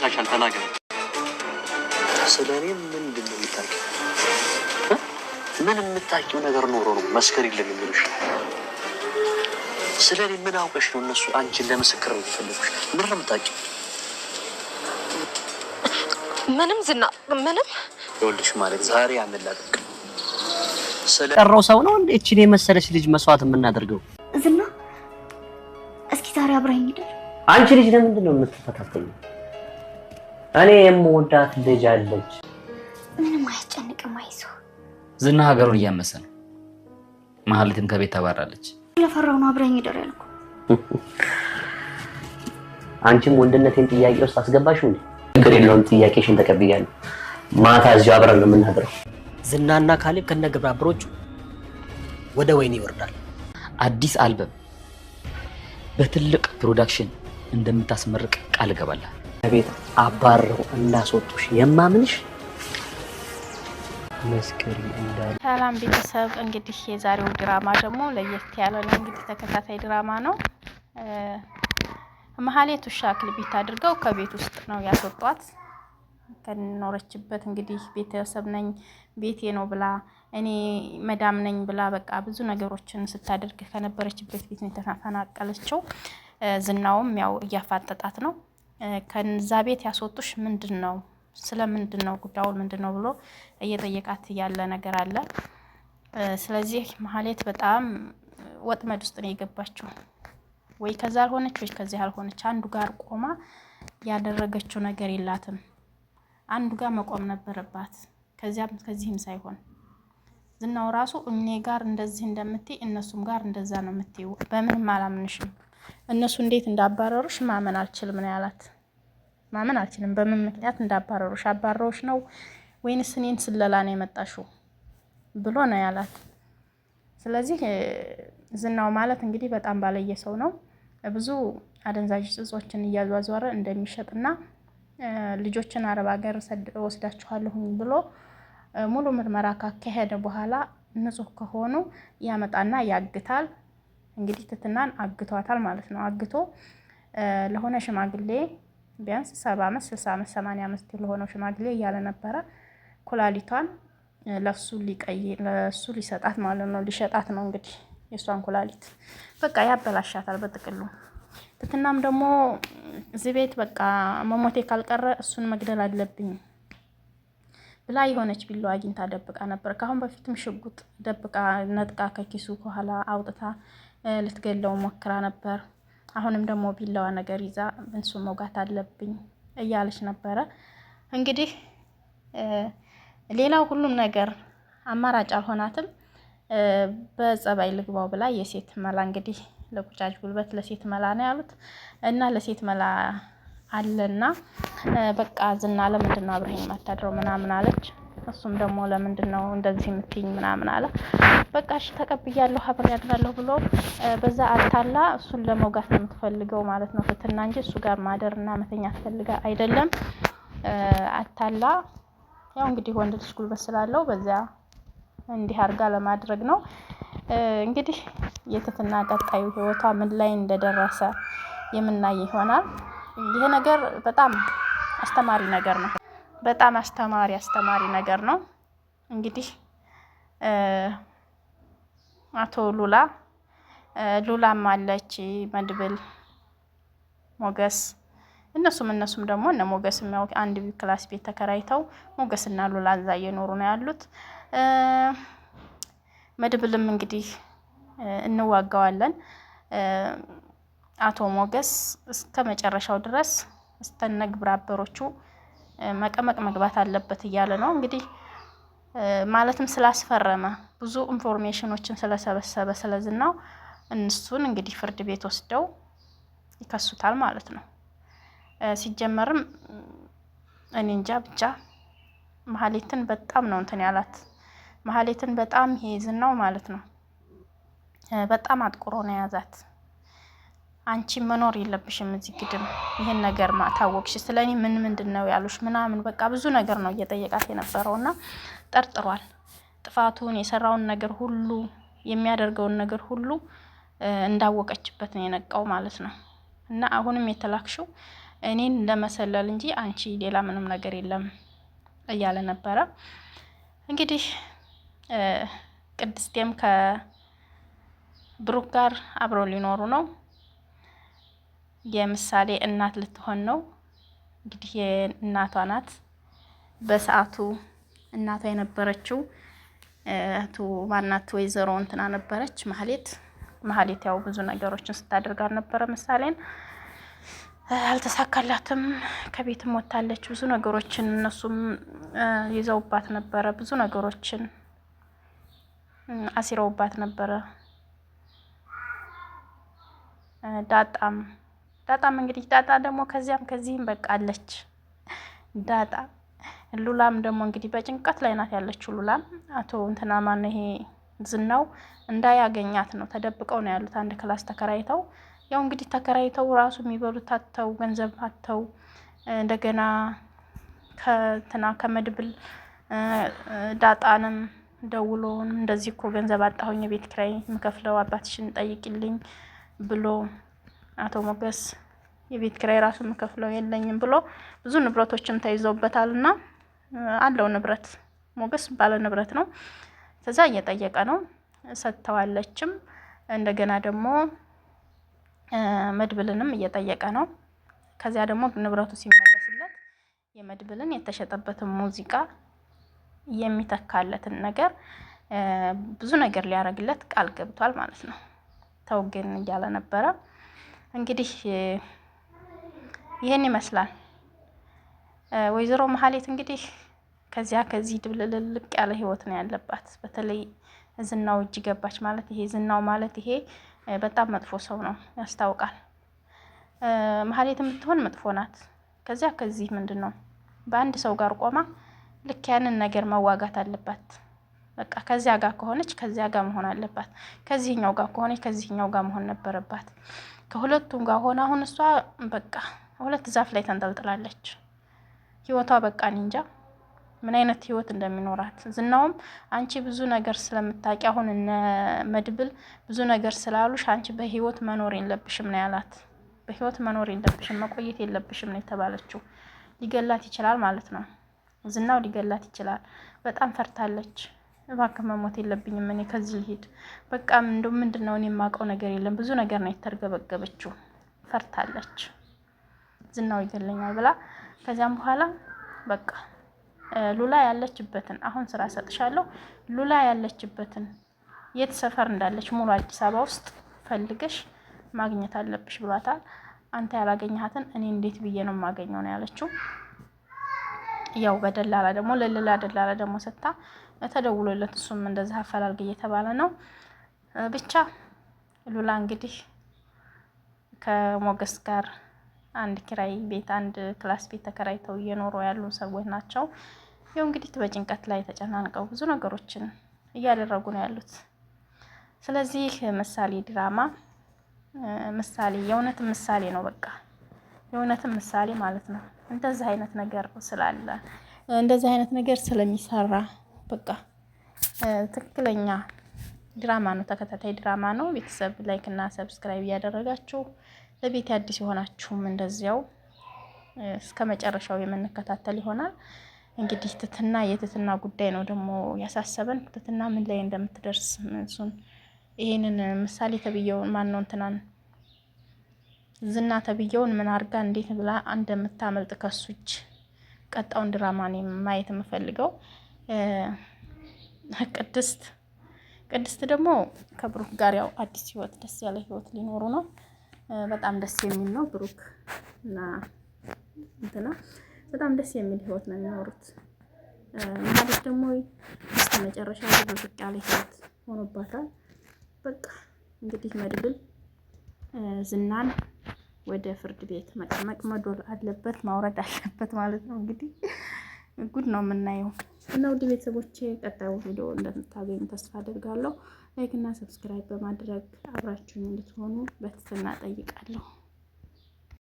ይበቃሻል ተናገሪ ስለኔ ምንድነው የምታውቂው ምን የምታውቂው ነገር ኖሮ ነው መስከሪልን የሚሉሽ ስለኔ ምን አውቀሽ ነው እነሱ አንቺን ለምስክር የሚፈልጉሽ ምን ነው የምታውቂው ምንም ዝና ምንም ይኸውልሽ ማለት ዛሬ አንላቀቅ ስለቀረው ሰው ነው እንዴ እቺ የመሰለሽ ልጅ መስዋዕት የምናደርገው ዝና እስኪ ዛሬ አብረኝ ይደር አንቺ ልጅ ለምንድን ነው የምትፈታተኝ እኔ የምወዳት ልጅ አለች ምንም አያስጨንቅም አይዞህ ዝና ሀገሩን እያመሰ ነው መሀልትም ከቤት ተባራለች ለፈራው ነው አብረኝ ይደር ያልኩ አንቺም ወንድነቴን ጥያቄ ውስጥ አስገባሽው እንዴ ግሬሎን ጥያቄሽን ተቀብያለሁ ማታ እዚሁ አብረን ነው የምናድረው ዝናና ካሌብ ከነግብረ አብሮቹ ወደ ወይኔ ይወርዳል አዲስ አልበም በትልቅ ፕሮዳክሽን እንደምታስመርቅ ቃል ገባለህ ቤት አባረው እንዳስወጡሽ የማምንሽ መስከሪ እንዳለ ሰላም ቤተሰብ እንግዲህ የዛሬው ድራማ ደግሞ ለየት ያለ ነው እንግዲህ ተከታታይ ድራማ ነው መሀሌት ውሻ ክልቢት አድርገው ከቤት ውስጥ ነው ያስወጧት ከኖረችበት እንግዲህ ቤተሰብ ነኝ ቤቴ ነው ብላ እኔ መዳም ነኝ ብላ በቃ ብዙ ነገሮችን ስታደርግ ከነበረችበት ቤት ነው ተፈናቀለችው ዝናውም ያው እያፋጠጣት ነው ከዛ ቤት ያስወጡሽ ምንድነው ስለምንድነው ጉዳዩ ምንድነው ብሎ እየጠየቃት ያለ ነገር አለ ስለዚህ መሀሌት በጣም ወጥመድ ውስጥ ነው የገባችው ወይ ከዛ አልሆነች ወይ ከዚህ አልሆነች አንዱ ጋር ቆማ ያደረገችው ነገር የላትም አንዱ ጋር መቆም ነበረባት ከዚህም ሳይሆን ዝናው ራሱ እኔ ጋር እንደዚህ እንደምትይ እነሱም ጋር እንደዛ ነው የምትይው በምንም አላምንሽም እነሱ እንዴት እንዳባረሩሽ ማመን አልችልም ነው ያላት ማመን አልችልም በምን ምክንያት እንዳባረሩሽ አባረሩሽ ነው ወይንስ እኔን ስለላ ነው የመጣሽው ብሎ ነው ያላት ስለዚህ ዝናው ማለት እንግዲህ በጣም ባለየ ሰው ነው ብዙ አደንዛዥ እጾችን እያዟዟረ እንደሚሸጥና ልጆችን አረብ ሀገር ወስዳችኋለሁ ብሎ ሙሉ ምርመራ ካከሄደ በኋላ ንጹህ ከሆኑ ያመጣና ያግታል እንግዲህ ትትናን አግቷታል ማለት ነው አግቶ ለሆነ ሽማግሌ ቢያንስ 70 ዓመት 60 ዓመት 80 ዓመት ለሆነው ሽማግሌ ያለ ነበር ኩላሊቷን ለሱ ሊሰጣት ማለት ነው ሊሸጣት ነው እንግዲህ የሷን ኩላሊት በቃ ያበላሻታል በጥቅሉ ትትናም ደግሞ እዚህ ቤት በቃ መሞቴ ካልቀረ እሱን መግደል አለብኝ ብላ የሆነች ቢላዋ አግኝታ ደብቃ ነበር ካሁን በፊትም ሽጉጥ ደብቃ ነጥቃ ከኪሱ ከኋላ አውጥታ ልትገለው ሞክራ ነበር አሁንም ደግሞ ቢላዋ ነገር ይዛ እንሱን መውጋት አለብኝ እያለች ነበር እንግዲህ ሌላው ሁሉም ነገር አማራጭ አልሆናትም በጸባይ ልግባው ብላ የሴት መላ እንግዲህ ለቁጫጭ ጉልበት ለሴት መላ ነው ያሉት እና ለሴት መላ አለና በቃ ዝና ለምንድነው አብረኸኝ ማታድረው ምናምን አለች እሱም ደግሞ ለምንድነው እንደዚህ የምትይኝ ምናምን አለ በቃ እሺ ተቀብያለሁ አብሬ አድራለሁ ብሎ በዛ አታላ እሱን ለመውጋት ነው የምትፈልገው ማለት ነው ትትና እንጂ እሱ ጋር ማደርና መተኛት ፈልጋ አይደለም አታላ ያው እንግዲህ ወንድ ልጅ ጉልበት ስላለው በዛ እንዲህ አርጋ ለማድረግ ነው እንግዲህ የትትና ቀጣዩ ህይወቷ ምን ላይ እንደደረሰ የምናይ ይሆናል ይሄ ነገር በጣም አስተማሪ ነገር ነው በጣም አስተማሪ ነገር ነው እንግዲህ አቶ ሉላም አለች መድብል ሞገስ እነሱም ደግሞ እነ ሞገስም ያው አንድ ክላስ ቤት ተከራይተው ሞገስና ሉላ እዛ እየኖሩ ነው ያሉት መድብልም እንግዲህ እንዋጋዋለን አቶ ሞገስ እስከመጨረሻው ድረስ እስተነግብራ አበሮቹ መቀመቅ መግባት አለበት እያለ ነው እንግዲህ ማለትም ስላስፈረመ ብዙ ኢንፎርሜሽኖችን ስለሰበሰበ ስለዝናው እነሱን እንግዲህ ፍርድ ቤት ወስደው ይከሱታል ማለት ነው ሲጀመርም እኔ እንጃ ብቻ መሀሌትን በጣም ነው እንትን ያላት መሀሌትን በጣም ይዝናው ማለት ነው በጣም አጥቆሮ ነው ያዛት አንቺ መኖር የለብሽም እዚህ ግድም ይሄን ነገር ማታወቅሽ ስለኔ ምንድነው ያሉሽ ምናምን በቃ ብዙ ነገር ነው እየጠየቃት የነበረውና ጠርጥሯል ጥፋቱን የሰራውን ነገር ሁሉ የሚያደርገውን ነገር ሁሉ እንዳወቀችበት ነው የነቃው ማለት ነው እና አሁንም የተላክሽው እኔን ለመሰለል እንጂ አንቺ ሌላ ምንም ነገር የለም እያለ ነበረ። እንግዲህ ቅድስቴም ከብሩክ ጋር አብረው ሊኖሩ ነው። የምሳሌ እናት ልትሆን ነው። እንግዲህ የእናቷ ናት። በሰዓቱ እናቷ የነበረችው እህቱ ማናት ወይዘሮ እንትና ነበረች ማህሌት ያው ብዙ ነገሮችን ስታደርግ አልነበረ ምሳሌን አልተሳካላትም። ከቤትም ወጣለች። ብዙ ነገሮችን እነሱም ይዘውባት ነበረ። ብዙ ነገሮችን አሲረውባት ነበረ። ዳጣም እንግዲህ ዳጣ ደግሞ ከዚህም በቃ አለች። ዳጣ ሉላም ደግሞ እንግዲህ በጭንቀት ላይ ናት ያለችው። ሉላም አቶ እንትና ማነው ይሄ ዝናው እንዳያገኛት ነው ተደብቀው ነው ያሉት አንድ ክላስ ተከራይተው። ያው እንግዲህ ተከራይተው ራሱ የሚበሉት አጥተው ገንዘብ አጥተው እንደገና ከመድብል ዳጣንም ደውሎ እንደዚህ እኮ ገንዘብ አጣሁኝ የቤት ኪራይ የምከፍለው አባትሽን ጠይቂልኝ ብሎ አቶ ሞገስ የቤት ኪራይ ራሱ የምከፍለው የለኝም ብሎ ብዙ ንብረቶችም ተይዘውበታልና አለው ንብረት ሞገስ ባለ ንብረት ነው። ከዛ እየጠየቀ ነው ሰጥተዋለችም። እንደገና ደግሞ መድብልንም እየጠየቀ ነው። ከዚያ ደግሞ ንብረቱ ሲመለስለት የመድብልን የተሸጠበትን ሙዚቃ የሚተካለትን ነገር ብዙ ነገር ሊያደርግለት ቃል ገብቷል ማለት ነው። ተው ግን እያለ ነበረ። እንግዲህ ይሄን ይመስላል። ወይዘሮ መሀሌት እንግዲህ ከዚህ ድብልልቅ ያለ ህይወት ነው ያለባት። በተለይ ዝናው እጅ ገባች ማለት ይሄ ዝናው ማለት ይሄ በጣም መጥፎ ሰው ነው ያስታውቃል። መሀሌት የምትሆን መጥፎ ናት። ከዚህ ምንድነው በአንድ ሰው ጋር ቆማ ልክ ያንን ነገር መዋጋት አለባት። በቃ ከዚያ ጋር ከሆነች ከዚያ ጋር መሆን አለባት። ከዚህኛው ጋር ከሆነች ከዚህኛው ጋር መሆን ነበረባት። ከሁለቱም ጋር ሆነ አሁን እሷ በቃ ሁለት ዛፍ ላይ ተንጠልጥላለች። ህይወቷ በቃ እንጃ ምን አይነት ህይወት እንደሚኖራት። ዝናውም አንቺ ብዙ ነገር ስለምታውቂ አሁን እነ መድብል ብዙ ነገር ስላሉሽ አንቺ በህይወት መኖር የለብሽም ነው ያላት። በህይወት መኖር የለብሽም መቆየት የለብሽም ነው የተባለችው። ሊገላት ይችላል ማለት ነው። ዝናው ሊገላት ይችላል። በጣም ፈርታለች። እባክህ መሞት የለብኝም እኔ ከዚህ ልሂድ በቃ ምንድነው እኔ የማውቀው ነገር የለም ብዙ ነገር ነው የተርገበገበችው። ፈርታለች ዝናው ይገለኛል ብላ። ከዚያም በኋላ በቃ ሉላ ያለችበትን አሁን ስራ ሰጥሻለሁ ሉላ ያለችበትን የት ሰፈር እንዳለች ሙሉ አዲስ አበባ ውስጥ ፈልገሽ ማግኘት አለብሽ ብሏታል። አንተ ያላገኘሃትን እኔ እንዴት ብዬ ነው የማገኘው ነው ያለችው። ያው በደላላ ደግሞ ለሌላ ደላላ ደግሞ ሰጣ ተደውሎለት እሱም እንደዛ አፈላልግ እየተባለ ነው። ብቻ ሉላ እንግዲህ ከሞገስ ጋር አንድ ኪራይ ቤት አንድ ክላስ ቤት ተከራይተው እየኖሩ ያሉ ሰዎች ናቸው። ያው እንግዲህ በጭንቀት ላይ ተጨናንቀው ብዙ ነገሮችን እያደረጉ ነው ያሉት። ስለዚህ ምሳሌ ድራማ ምሳሌ የእውነት ምሳሌ ነው። በቃ የእውነት ምሳሌ ማለት ነው። እንደዚህ አይነት ነገር ስላለ እንደዚህ አይነት ነገር ስለሚሰራ በቃ ትክክለኛ ድራማ ነው። ተከታታይ ድራማ ነው። ቤተሰብ ላይክ እና ሰብስክራይብ እያደረጋችሁ ለቤት አዲስ የሆናችሁም እንደዚያው እስከ መጨረሻው የምንከታተል ይሆናል። እንግዲህ የትትና ጉዳይ ነው ደግሞ ያሳሰበን። ትትና ምን ላይ እንደምትደርስ እሱን ይሄንን ምሳሌ ተብየውን ማን ነው እንትናን ዝና ተብየውን ምን አርጋ እንዴት ብላ እንደምታመልጥ ከሱች ቀጣውን ድራማ ነው ማየት የምፈልገው። ቅድስት ደግሞ ከብሩክ ጋር ያው አዲስ ህይወት ደስ ያለ ህይወት ሊኖሩ ነው። በጣም ደስ የሚል ነው። ብሩክ እና እንትና በጣም ደስ የሚል ህይወት ነው የሚኖሩት። ማለት ደግሞ እስከ መጨረሻ ብሩክ ያለ ህይወት ሆኖባታል። በቃ እንግዲህ መድብል ዝናን ወደ ፍርድ ቤት መዶል አለበት ማውረድ አለበት ማለት ነው። እንግዲህ ጉድ ነው የምናየው። እና ውድ ቤተሰቦቼ ቀጣዩ ቪዲዮ እንደምታገኙ ተስፋ አደርጋለሁ። ላይክ እና ሰብስክራይብ በማድረግ አብራችሁን እንድትሆኑ በትህትና እጠይቃለሁ።